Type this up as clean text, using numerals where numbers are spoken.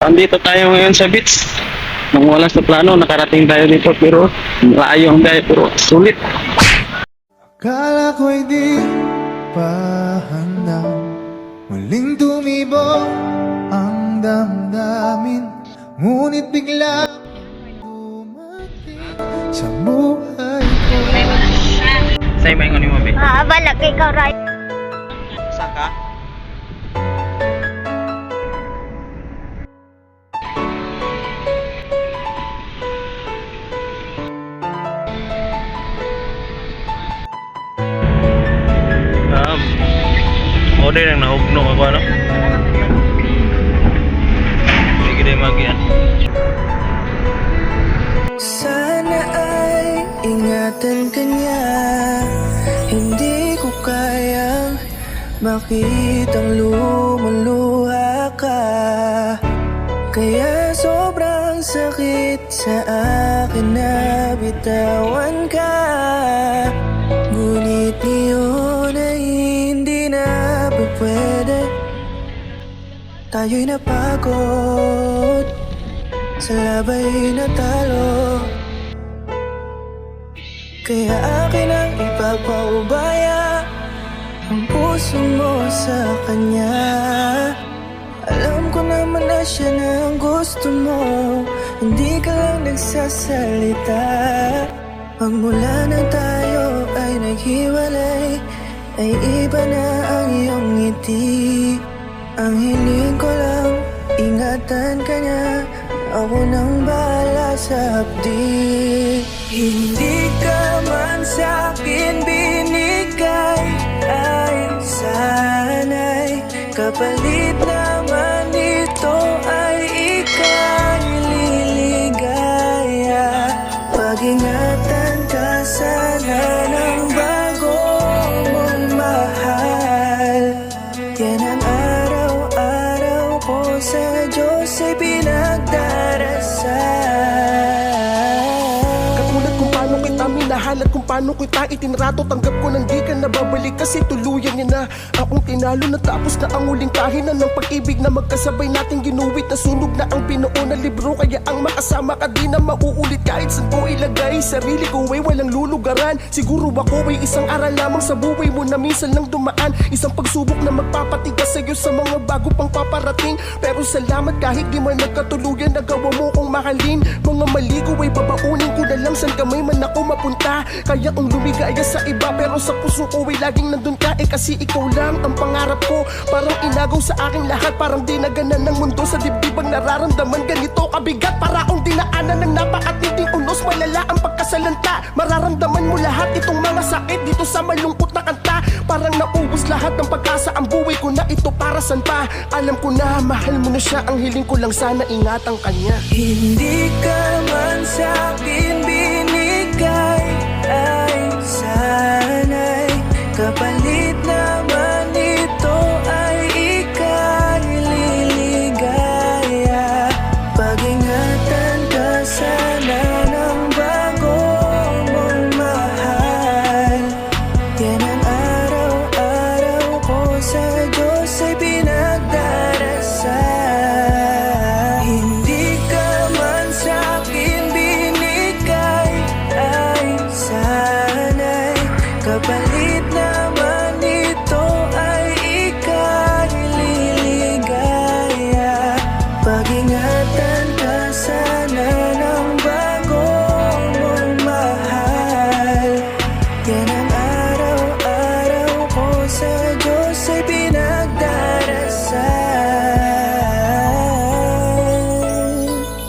Andito tayo ngayon sa beach. Nang wala sa plano, nakarating tayo dito pero malayo ang dahil pero sulit. Kala ko'y di pa handa, muling tumibok ang damdamin, ngunit bigla dumating sa buhay ko. Say may ngani mo be. Balak ikaw, Ray. Saka? Order yang naugno ako ano? Sige din magyan. Sana ay ingatan ka niya, hindi ko kayang makitang lumuluha ka. Kaya sobrang sakit sa akin na bitawan ka. Ngunit ngayon ay hindi na pwede. Tayo'y napagod, sa labay natalo. Kaya akin ang ipagpaubaya ang puso mo sa kanya. Alam ko naman na siya na ang gusto mo, hindi ka lang nagsasalita. Pagmula na tayo ay naghiwalay, ay iba na ang iyong ngiti. Ang hiling ko lang, ingatan ka niya, ako nang bahala sa hapdi. Hindi ka man sa'kin binigay, ay sana'y kapalit naman ito ay ika'y liligaya. Pag-ingatan ka sana ng bago mong mahal. Yan ang araw-araw ko sa Diyos ay pinagdarasal. Katulad kung paano kita minahal at kung paano kita itinrato, tanggap ko nang di ka nababalik kasi tuluyan niya na akong tinalo. Natapos na ang uling kahinan ng pag-ibig na magkasabay nating ginuwit. Nasunog na ang binuo na libro, kaya ang makasama ka di na mauulit. Kahit saan ko ilagay sarili ko ay walang lulugaran. Siguro ako ay isang aral lamang sa buhay mo na minsan lang dumaan. Isang pagsubok na magpapatigas sa'yo sa mga bago pang paparating. Pero salamat kahit di man nagkatuluyan, nagawa mo kong mahalin. Mga mali ko ay babaunin ko na lang saan kamay man ako mapunta. Kaya kung lumigaya sa iba pero sa puso ko ay laging nandun ka, kasi ikaw lang ang pangarap ko. Parang inagaw sa aking lahat, parang dinaganan ng mundo sa dibdib ang nararamdaman. Ganito kabigat para akong dinaanan ng napakatinding unos. Malala ang pagkasalanta, mararamdaman mo lahat itong mga sakit dito sa malungkot na kanta. Parang naubos lahat ng pag-asa, ang buhay ko na ito para saan pa. Alam ko na mahal mo na siya, ang hiling ko lang sana ingatan kanya. Hindi ka man sa'kin binigay, ay sana'y kapalit naman ito ay ika'y liligaya. Pag-ingatan ka sana ng bago mong mahal. Yan ang araw-araw ko sa Diyos ay pinagdarasal. Hindi ka man sa'kin binigay, ay sana'y kapalit naman ito ay ika'y liligaya. Pag-ingatan ka sana ng bago mong mahal. Yan ang araw-araw ko sa Diyos